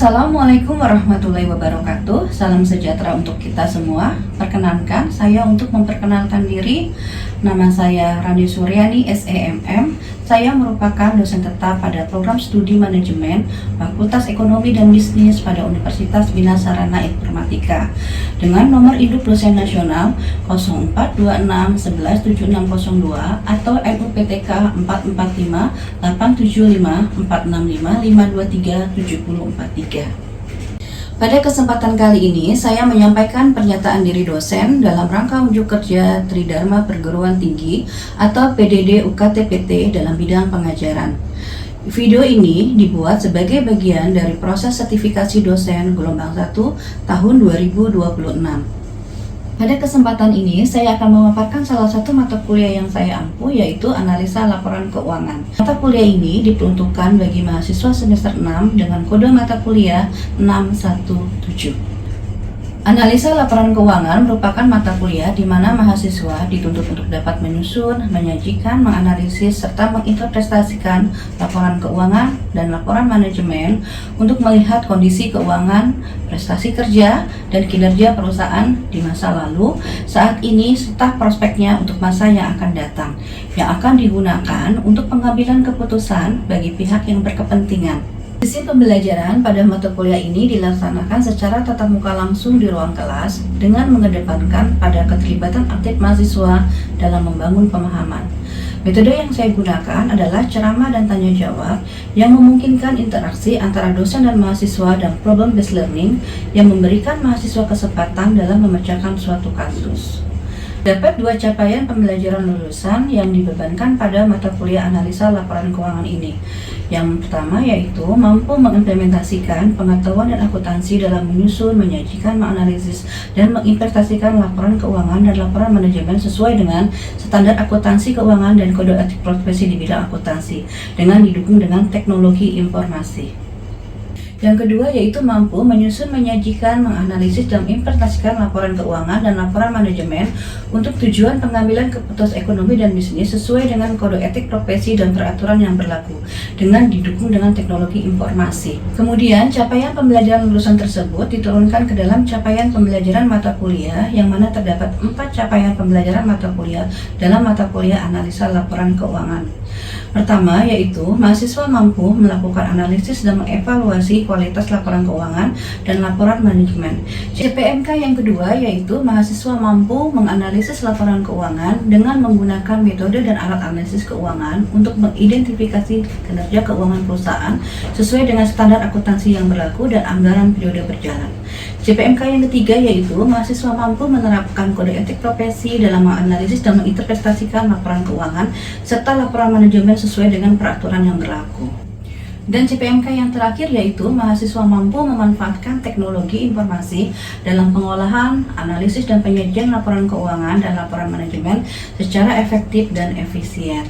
Assalamualaikum warahmatullahi wabarakatuh. Salam sejahtera untuk kita semua. Perkenankan saya untuk memperkenalkan diri. Nama saya Rani Suryani, SEMM. Saya merupakan dosen tetap pada program studi manajemen Fakultas Ekonomi dan Bisnis pada Universitas Bina Sarana Informatika dengan nomor induk dosen nasional 0426117602 atau NUPTK 4458755537043. Pada kesempatan kali ini, saya menyampaikan pernyataan diri dosen dalam rangka unjuk kerja Tridharma Perguruan Tinggi atau PDD UKT-PT dalam bidang pengajaran. Video ini dibuat sebagai bagian dari proses sertifikasi dosen gelombang 1 tahun 2026. Pada kesempatan ini, saya akan memaparkan salah satu mata kuliah yang saya ampu, yaitu analisa laporan keuangan. Mata kuliah ini diperuntukkan bagi mahasiswa semester 6 dengan kode mata kuliah 617. Analisa laporan keuangan merupakan mata kuliah di mana mahasiswa dituntut untuk dapat menyusun, menyajikan, menganalisis, serta menginterpretasikan laporan keuangan dan laporan manajemen untuk melihat kondisi keuangan, prestasi kerja, dan kinerja perusahaan di masa lalu, saat ini, serta prospeknya untuk masa yang akan datang, yang akan digunakan untuk pengambilan keputusan bagi pihak yang berkepentingan. Sesi pembelajaran pada mata kuliah ini dilaksanakan secara tatap muka langsung di ruang kelas dengan mengedepankan pada keterlibatan aktif mahasiswa dalam membangun pemahaman. Metode yang saya gunakan adalah ceramah dan tanya jawab yang memungkinkan interaksi antara dosen dan mahasiswa dan problem based learning yang memberikan mahasiswa kesempatan dalam memecahkan suatu kasus. Dapat dua capaian pembelajaran lulusan yang dibebankan pada mata kuliah analisa laporan keuangan ini. Yang pertama yaitu mampu mengimplementasikan pengetahuan dan akuntansi dalam menyusun, menyajikan, menganalisis, dan menginterpretasikan laporan keuangan dan laporan manajemen sesuai dengan standar akuntansi keuangan dan kode etik profesi di bidang akuntansi dengan didukung dengan teknologi informasi. Yang kedua yaitu mampu menyusun, menyajikan, menganalisis, dan menginterpretasikan laporan keuangan dan laporan manajemen untuk tujuan pengambilan keputusan ekonomi dan bisnis sesuai dengan kode etik profesi dan peraturan yang berlaku dengan didukung dengan teknologi informasi. Kemudian, capaian pembelajaran lulusan tersebut diturunkan ke dalam capaian pembelajaran mata kuliah yang mana terdapat 4 capaian pembelajaran mata kuliah dalam mata kuliah analisa laporan keuangan. Pertama yaitu mahasiswa mampu melakukan analisis dan mengevaluasi kualitas laporan keuangan dan laporan manajemen. CPMK yang kedua yaitu mahasiswa mampu menganalisis laporan keuangan dengan menggunakan metode dan alat analisis keuangan untuk mengidentifikasi kinerja keuangan perusahaan sesuai dengan standar akuntansi yang berlaku dan anggaran periode berjalan. CPMK yang ketiga yaitu mahasiswa mampu menerapkan kode etik profesi dalam menganalisis dan menginterpretasikan laporan keuangan serta laporan manajemen sesuai dengan peraturan yang berlaku. Dan CPMK yang terakhir yaitu mahasiswa mampu memanfaatkan teknologi informasi dalam pengolahan, analisis, dan penyajian laporan keuangan dan laporan manajemen secara efektif dan efisien.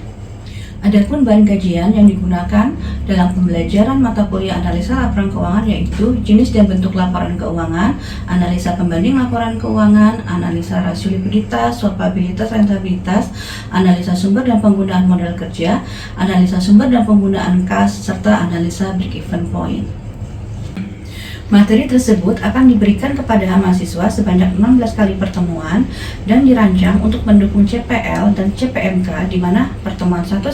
Adapun bahan kajian yang digunakan dalam pembelajaran mata kuliah analisa laporan keuangan yaitu jenis dan bentuk laporan keuangan, analisa pembanding laporan keuangan, analisa rasio likuiditas, swapabilitas, rentabilitas, analisa sumber dan penggunaan modal kerja, analisa sumber dan penggunaan kas, serta analisa break-even point. Materi tersebut akan diberikan kepada mahasiswa sebanyak 16 kali pertemuan dan dirancang untuk mendukung CPL dan CPMK di mana pertemuan 1-7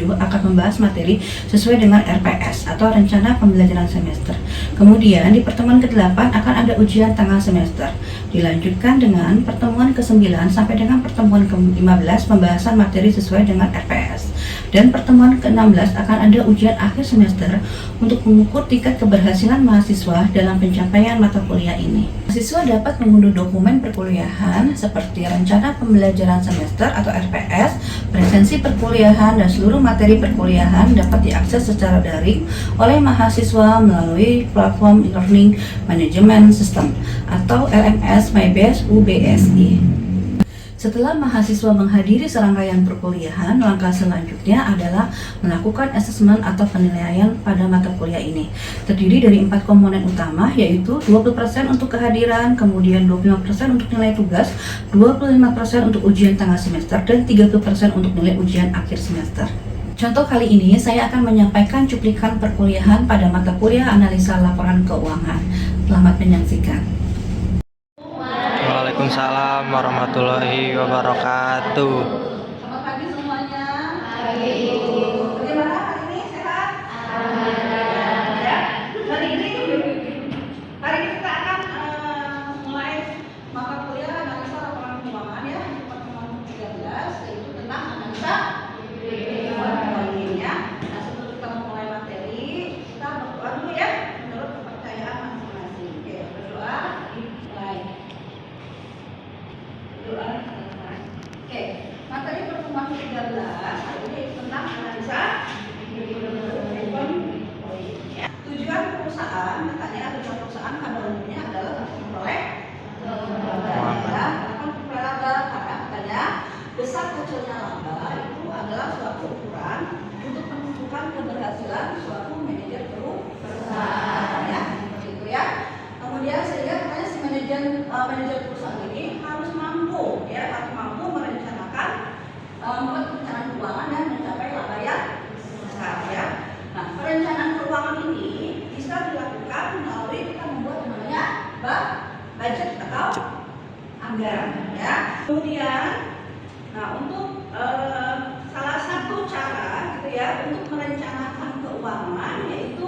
akan membahas materi sesuai dengan RPS atau rencana pembelajaran semester. Kemudian di pertemuan ke-8 akan ada ujian tengah semester. Dilanjutkan dengan pertemuan ke-9 sampai dengan pertemuan ke-15 pembahasan materi sesuai dengan RPS. Dan pertemuan ke-16 akan ada ujian akhir semester untuk mengukur tingkat keberhasilan mahasiswa dalam pencapaian mata kuliah ini. Mahasiswa dapat mengunduh dokumen perkuliahan seperti rencana pembelajaran semester atau RPS, presensi perkuliahan, dan seluruh materi perkuliahan dapat diakses secara daring oleh mahasiswa melalui platform e-learning management system atau LMS MyBase UBSI. Setelah mahasiswa menghadiri serangkaian perkuliahan, langkah selanjutnya adalah melakukan asesmen atau penilaian pada mata kuliah ini. Terdiri dari 4 komponen utama, yaitu 20% untuk kehadiran, kemudian 25% untuk nilai tugas, 25% untuk ujian tengah semester, dan 30% untuk nilai ujian akhir semester. Contoh kali ini saya akan menyampaikan cuplikan perkuliahan pada mata kuliah analisa laporan keuangan. Selamat menyaksikan. Waalaikumsalam warahmatullahi wabarakatuh. Selamat pagi semuanya. Bagaimana hari ini? Sehat? Ya. Hari ini kita akan mulai mata kuliah analisa laporan keuangan ya, pertemuan 13, yaitu tentang analisa keuangan. Nah, sebelum kita mulai materi, kita berdoa dulu ya, menurut kepercayaan masing-masing. Oke, berdoa dimulai. Berdoa selesai. Oke, materi pertemuan 13 hari ini tentang analisa ya. Tujuan perusahaan, katanya tujuan perusahaan pada umumnya adalah untuk memperoleh laba, katanya besar kecilnya laba itu adalah suatu ukuran untuk menentukan keberhasilan suatu manajer perusahaan ya, begitu ya. Kemudian sehingga katanya si manajer perusahaan ini harus mampu merencanakan membuat perencanaan keuangan dan mencapai laba yang besar ya. Nah, perencanaan keuangan ini bisa dilakukan melalui kita membuat namanya budget atau anggaran ya. Kemudian, nah untuk salah satu cara gitu ya untuk merencanakan keuangan yaitu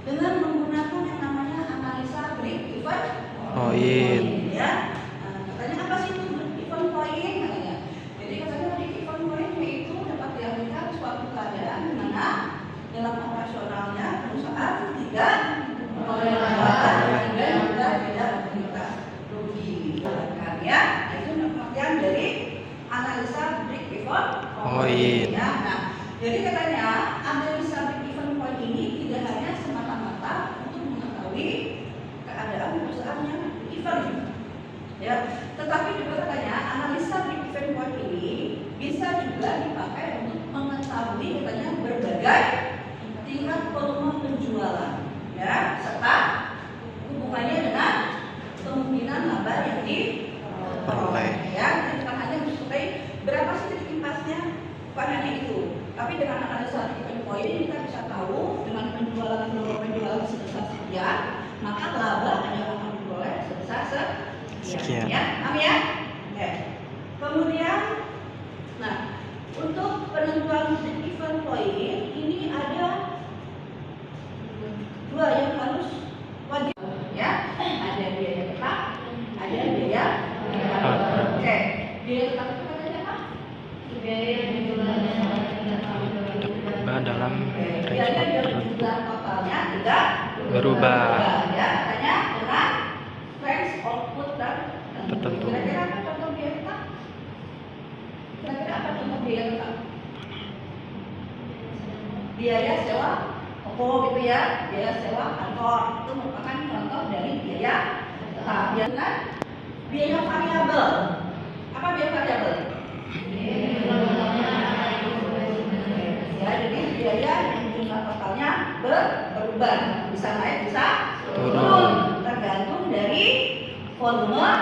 dengan menggunakan yang namanya analisa break-even point ya. Katanya apa sih itu break-even point katanya? Jadi katanya break-even point yaitu dapat diartikan suatu keadaan di mana dalam operasionalnya perusahaan tidak memperoleh laba dan juga tidak memiliki rugi. Ya, itu pengertian dari analisa break-even point. Nah, jadi katanya analisa break-even point ini tidak hanya semata-mata untuk mengetahui keadaan perusahaan yang break-even, ya, tetapi juga katanya analisa break-even point ini bisa juga dipakai untuk mengetahui katanya berbagai tingkat volume penjualan, ya, serta hubungannya dengan kemungkinan laba yang diperoleh. Ya, jadi bukan hanya mencapai berapa sih titik impasnya, bukan hanya itu, tapi dengan analisa break-even point ini kita bisa tahu dengan penjualan sebesar sekian, maka laba yang akan diperoleh sebesar sekian. Ya, amin ya. Oke. Kemudian, nah untuk penentuan break-even point ini ada dua yang harus wajib ya, ada biaya tetap, ada biaya oke. Biaya tetap itu katanya apa? Biaya dalam jumlah totalnya tidak berubah ya, katanya dengan range output dan tertentu. Kira-kira apa contoh biaya tetap? Kira-kira apa contoh biaya tetap? Biaya sewa toko gitu ya, biaya sewa kantor itu merupakan contoh dari biaya tetap. Dengan biaya variabel. Apa biaya variabel? Ya, jadi biaya yang jumlah totalnya berubah, bisa naik bisa turun, tergantung dari volume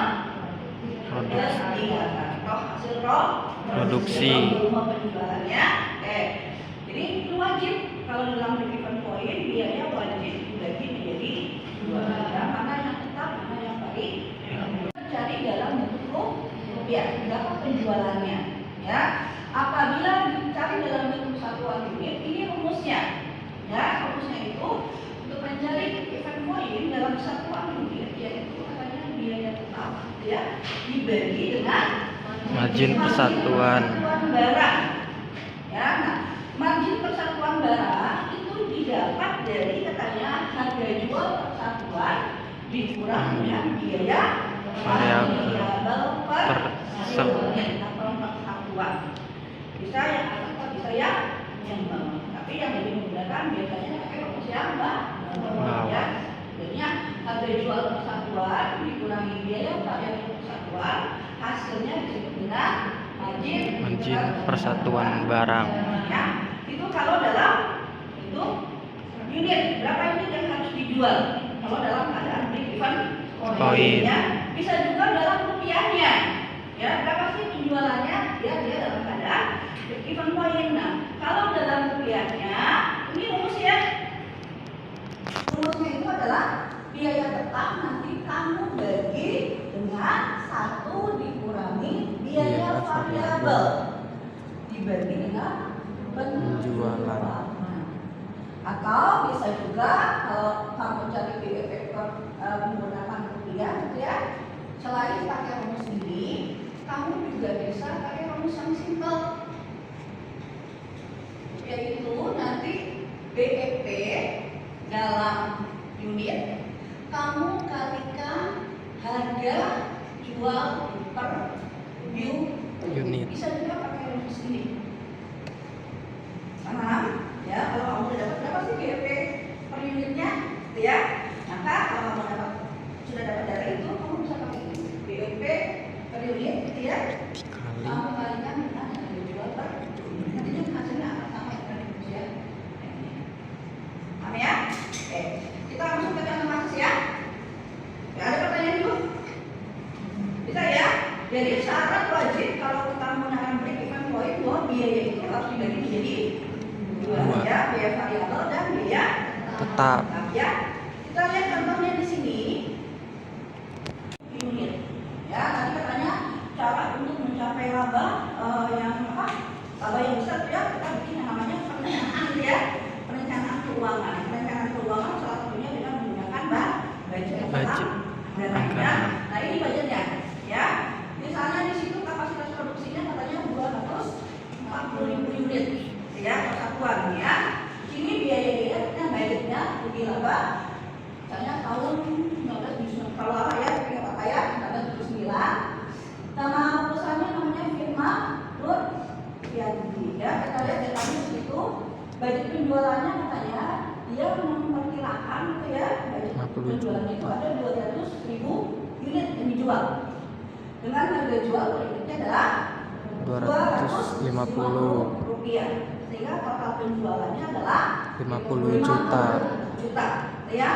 atau hasil produksi volume penjualannya. Jadi itu wajib kalau dalam break-even point biaya wajib dibagi menjadi dua, mana yang tetap, mana yang variabel. Cari dalam bentuk rupiah, berapa penjualannya ya. Apabila dicari dalam bentuk satuan unit, ini rumusnya ya. Rumusnya itu untuk mencari break-even point dalam satuan unit yaitu katanya biaya tetap ya dibagi dengan margin persatuan barang ya. Nah, margin persatuan barang itu didapat dari katanya harga jual persatuan dikurang dengan biaya variabel persatuan. Bisa yang atas, bisa yang bawah. Tapi yang lebih menggunakan biasanya pakai rumus yang bawah ya. Jadinya harga jual persatuan dikurangi biaya variabel persatuan, hasilnya disebut dengan margin persatuan barang. Ya, itu kalau dalam itu unit berapa unit yang harus dijual kalau dalam keadaan break-even point. Bisa juga dalam rupiahnya ya, berapa sih penjualannya dia dalam keadaan break even point. Nah, kalau dalam rupiahnya, ini rumus ya. Rumusnya itu adalah biaya tetap nanti kamu bagi dengan 1 dikurangi biaya variabel dibagi dengan penjualan. Atau bisa juga kalau kamu cari BEP menggunakan rupiah gitu ya, selain pakai rumus ini, kamu juga bisa pakai rumus yang simple, yaitu nanti BEP dalam unit kamu kalikan harga jual per unit. Bisa juga pakai rumus ini. Paham? Ya, kalau kamu udah dapat berapa sih BEP per unitnya, gitu ya. Maka kalau kamu sudah dapat data itu, kamu bisa pakai BEP per unit, gitu ya. Kamu kalikan dengan harga jual per unit. Nantinya hasilnya akan sama ya. Paham ya? Oke, kita langsung ke contoh kasus ya. Ada pertanyaan dulu? Bisa ya? Jadi syarat wajib kalau kita menggunakan break even point bahwa biaya itu harus dibagi menjadi dua ya, biaya variabel dan biaya tetap. Ya, kita lihat contohnya di sini. Unit. Ya, tadi katanya cara untuk mencapai laba yang apa? Laba yang besar ya, kita bikin yang namanya perencanaan ya. Perencanaan keuangan. Perencanaan keuangan salah satunya dengan menggunakan budget. Nah, ini budgetnya ya. Misalnya di situ kapasitas produksinya katanya 240.000 unit ya, persatuan ya. Ini biaya-biayanya budgetnya rugi laba. Misalnya tahun 1979 kalau laba ya, tapi nggak apa ya, 1979. Nama perusahaannya namanya firma Nur Yanti ya. Kita lihat datanya di situ. Budget penjualannya katanya dia memperkirakan gitu ya, budget penjualannya itu ada 200.000 unit yang dijual. Dengan harga jual per unitnya adalah 250 rupiah, sehingga total penjualannya adalah 50 juta ya.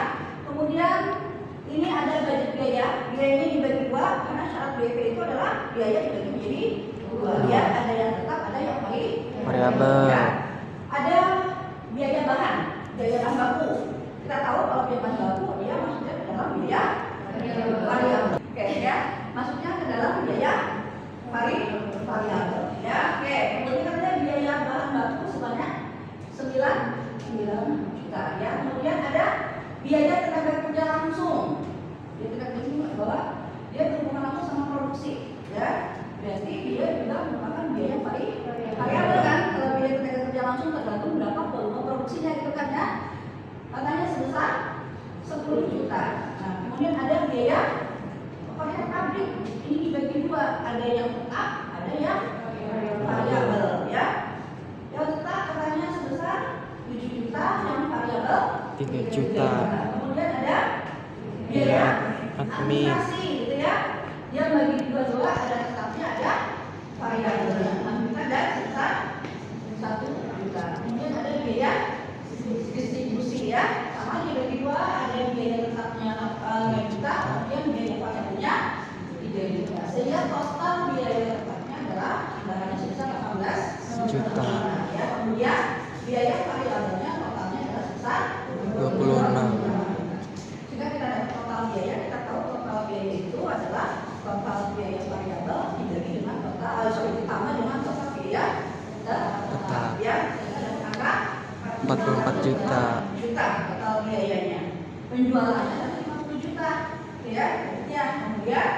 Kemudian ini ada budget biaya, biayanya dibagi dua karena syarat BEP itu adalah biaya dibagi menjadi dua ya, ada yang tetap, ada yang variabel ya. Ada biaya bahan baku. Kita tahu kalau biaya bahan baku dia maksudnya ke dalam biaya variabel. Oke ya, masuknya ke dalam biaya variabel ya. Oke, kemudian ada biaya bahan baku sebanyak 9 juta ya. Kemudian ada biaya tenaga kerja langsung. Dia tenaga kerja bahwa dia berhubungan langsung sama produksi ya. Berarti dia juga merupakan biaya variabel kan. Kalau biaya tenaga kerja langsung tergantung berapa volume produksinya gitu kan ya. Katanya sebesar 10 juta. Nah, kemudian ada biaya pokoknya pabrik ini dibagi dua, ada yang tetap, ada yang variabel ya. Yang tetap katanya sebesar 7 juta, yang variabel 3 juta. Kemudian ada biaya administrasi gitu ya. Dia bagi dua, ada tetapnya, ada variabelnya. 6 juta dan sebesar 1 juta. Kemudian ada biaya distribusi ya. Sama dibagi dua, ada biaya tetapnya 5 juta, kemudian biaya variabelnya 3 juta. Sehingga total biaya tetapnya adalah bahannya sebesar 18 juta. Ya, kemudian biaya variabelnya totalnya adalah sebesar 26. Jika kita dapat total biaya, kita tahu total biaya itu adalah total biaya variabel dibagi dengan total ditambah dengan total biaya tetap ya. Kita dapat angka 44 juta total biayanya. Penjualannya adalah 50 juta ya. Ya, kemudian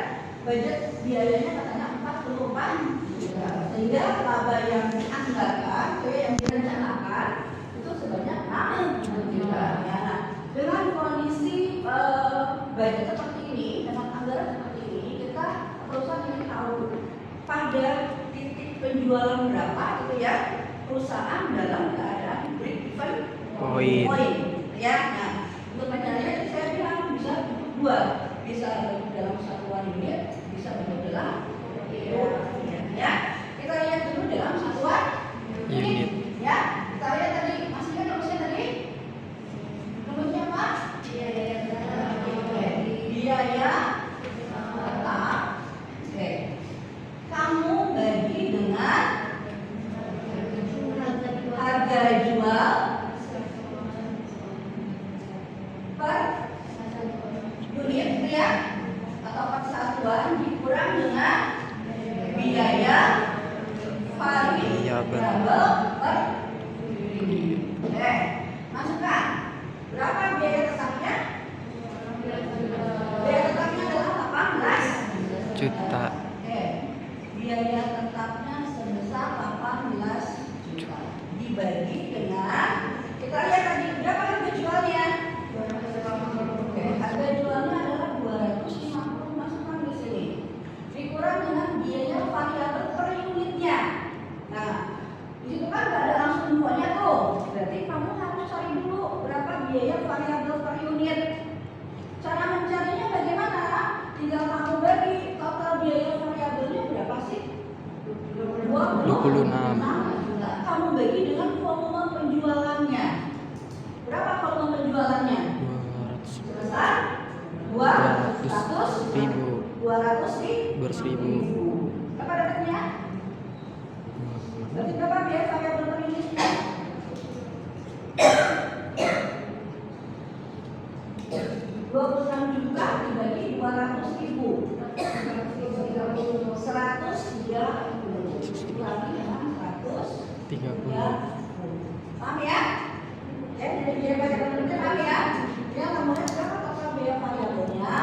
budget biayanya katanya 44 juta. Sehingga laba yang dianggarkan, yang direncanakan itu sebanyak 60 juta ya. Nah, dengan kondisi budget seperti ini, dengan anggaran seperti ini, kita perusahaan ingin tahu pada titik penjualan berapa gitu ya, perusahaan dalam keadaan break even point ya. Nah, untuk mencarinya saya bilang bisa bentuk dua, bisa bentuk dalam satuan unit, bisa bentuk dalam ya. Kita lihat dulu dalam satuan unit ya. Kita lihat tadi, masih kan rumusnya tadi? Rumusnya apa? Biaya tetap. Oke. Kamu bagi dengan penjualan dikurang dengan biaya variabel per unit. Masukkan. Berapa biaya tetapnya? Biaya tetapnya adalah 18 juta. Biaya tetapnya sebesar 18 juta dibagi dengan, kita lihat tadi berapa harga jualnya? Harga jualnya adalah 250, masukkan di sini. Dikurang dengan biaya variabel per unitnya. Nah, di situ kan nggak ada langsung infonya tuh. Berarti kamu harus cari dulu berapa biaya variabel per unit. Cara mencarinya bagaimana? Tinggal kamu bagi total biaya variabelnya berapa sih? 26 juta. Kamu bagi dengan volume penjualannya. Berapa volume penjualannya? 200 Sebesar 200 ribu. 200 ribu. Berapa dapatnya? Berarti berapa biaya variabel per unitnya? 26 juta dibagi 200 ribu. 130. Lagi dengan 130. Paham ya? Dari biaya variabel per unit paham ya? Yang kamu lihat berapa total biaya variabelnya?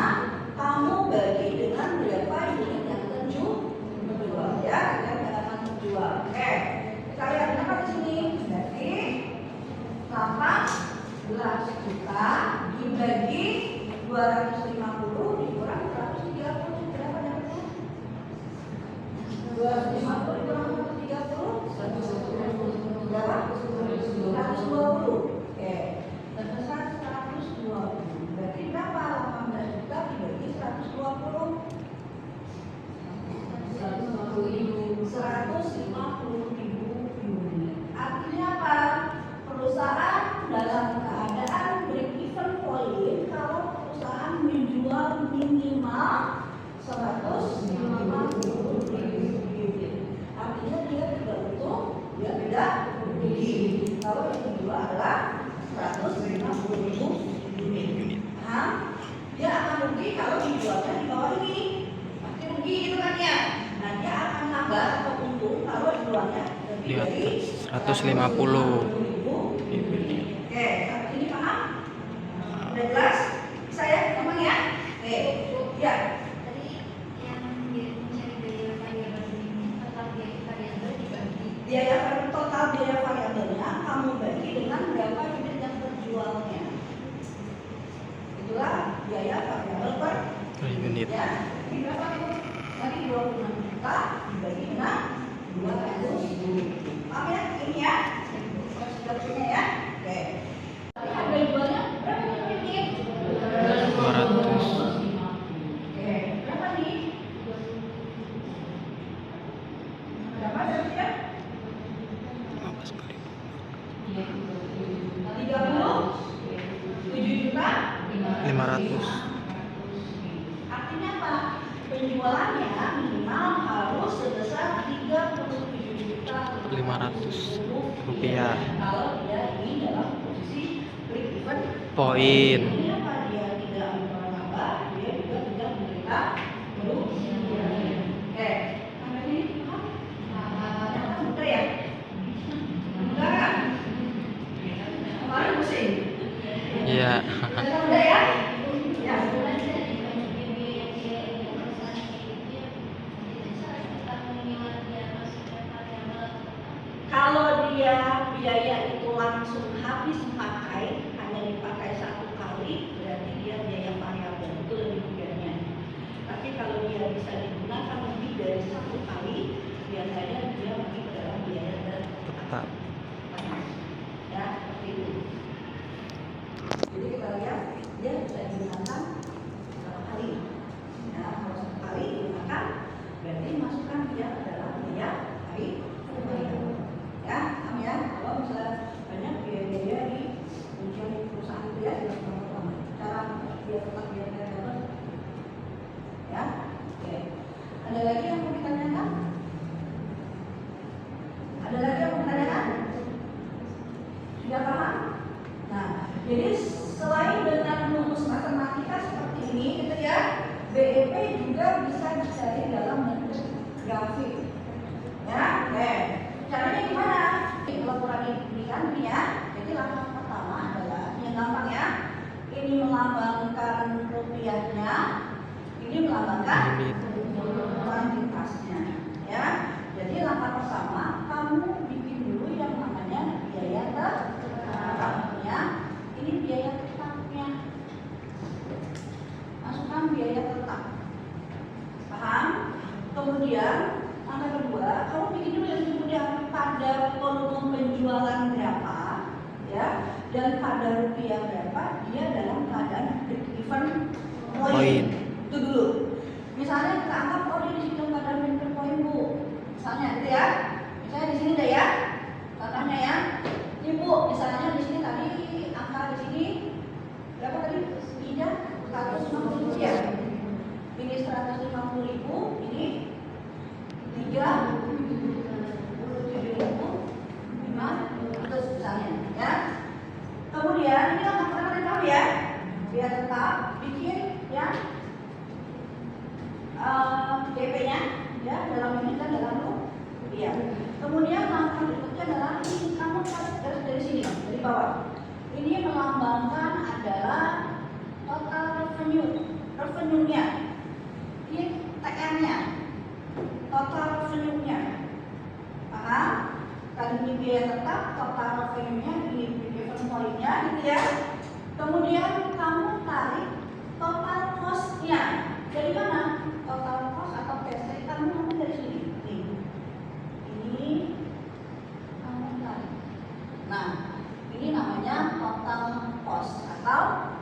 Kamu bagi dengan berapa unit yang terjual ya, yang akan terjual. Kita lihat berapa di sini? Berarti 18 juta dibagi 250 dikurang 130, berapa dapatnya? 250 dikurang 130 berapa? 120. Terbesar 120. Berarti berapa? 18 juta dibagi 120. 150.000 unit. Artinya apa? Perusahaan dalam keadaan break even point kalau perusahaan menjual minimal 150.000 unit. Artinya dia tidak untung, dia tidak rugi. Kalau yang dijual adalah 150.000 unit. Dia akan rugi kalau dijualnya di bawah ini. Pasti rugi gitu kan ya. Nah, dia akan nambah atau untung kalau jualnya lebih dari 150. Ini paham? Udah jelas? Saya ngomong ya? Ya. Tadi yang mencari biaya variabel ini total biaya variabel dibagi. Biaya total biaya variabelnya kamu bagi dengan berapa unit yang terjualnya. Itulah biaya variabel per unit. ya. Ini berapa itu? Tadi 26 juta dibagi dengan 200.000. Paham ya? Ini ya. Sudah punya ya? Harga jualnya berapa unit? 200. Berapa nih? Berapa dapatnya? 15 kali 37 juta 500. Artinya apa? Penjualannya minimal harus sebesar 37 juta 500 rupiah. Kalau dia ini dalam posisi break even Poin. ini apa? Dia tidak menambah, dia juga tidak menderita kerugian. Sampai ini mudah ya? Mudah kan? Kemarin pusing. Iya. Mudah ya? Ya. Kalau dia biaya itu langsung habis pakai, hanya dipakai satu kali, berarti dia biaya variabel itu lebih mudahnya. Tapi kalau dia bisa digunakan lebih dari satu kali, biasanya dia masih ke dalam biaya tetap. Ya, seperti itu. Jadi kita lihat dia bisa digunakan berapa kali. Ya, kalau satu kali digunakan, berarti masukkan dia ke dalam biaya variabel. Ya, paham ya? Kalau misalnya banyak biaya-biaya di Kemudian angka kedua, kamu bikin dulu yang mudah pada volume penjualan berapa, ya, dan pada rupiah berapa dia dalam keadaan break even point. Itu dulu. Misalnya kita anggap oh dia di situ keadaan break even point Bu. Misalnya gitu ya. Misalnya di sini deh ya. Contohnya ya. Ini Bu, misalnya di sini tadi angka di sini berapa tadi? Tidak 150.000 ya. Ini 150.000, ini 37.500 misalnya ya. Kemudian ini angka kamu ya, biar tetap bikin ya DP-nya ya dalam ini dan dalam rupiah. Kemudian langkah berikutnya adalah ini kamu garis dari sini dari bawah. Ini melambangkan adalah total revenue-nya. Ini TN-nya, total revenue-nya. Paham? Tadi ini biaya tetap, total revenue-nya, ini break-even point-nya gitu ya. Kemudian kamu tarik total cost-nya. Dari mana? Total cost atau TC kamu ambil dari sini. Nih. Ini kamu tarik. Nah, ini namanya total cost atau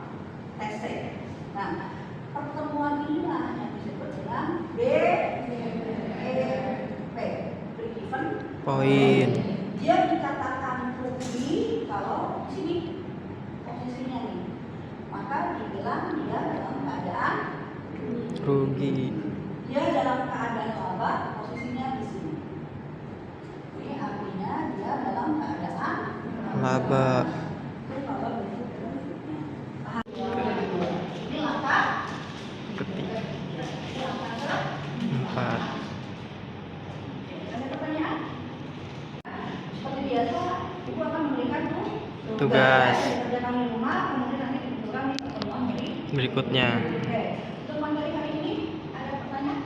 TC. Nah, pertemuan inilah yang disebut dengan BEP, break-even Point. Dia dikatakan rugi kalau di sini posisinya nih, maka dibilang dia dalam keadaan Rugi. Dia dalam keadaan laba, posisinya di sini. Ini artinya dia dalam keadaan Laba. Itu laba bentuk dalam bentuknya. Paham? Ini langkah Ketiga. ini langkah 4. Ada pertanyaan? Seperti biasa, Ibu akan memberikan Tugas. Kerjakan di rumah, kemudian nanti dibentukkan di pertemuan Berikutnya. Oke, pertemuan dari hari ini ada pertanyaan?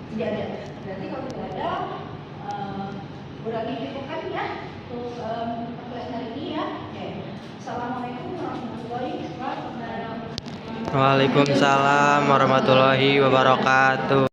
Tidak ada. Berarti kalau tidak ada, berarti cukupkan ya untuk perkuliahan hari ini ya. Oke. Assalamualaikum warahmatullahi wabarakatuh. Waalaikumsalam warahmatullahi wabarakatuh.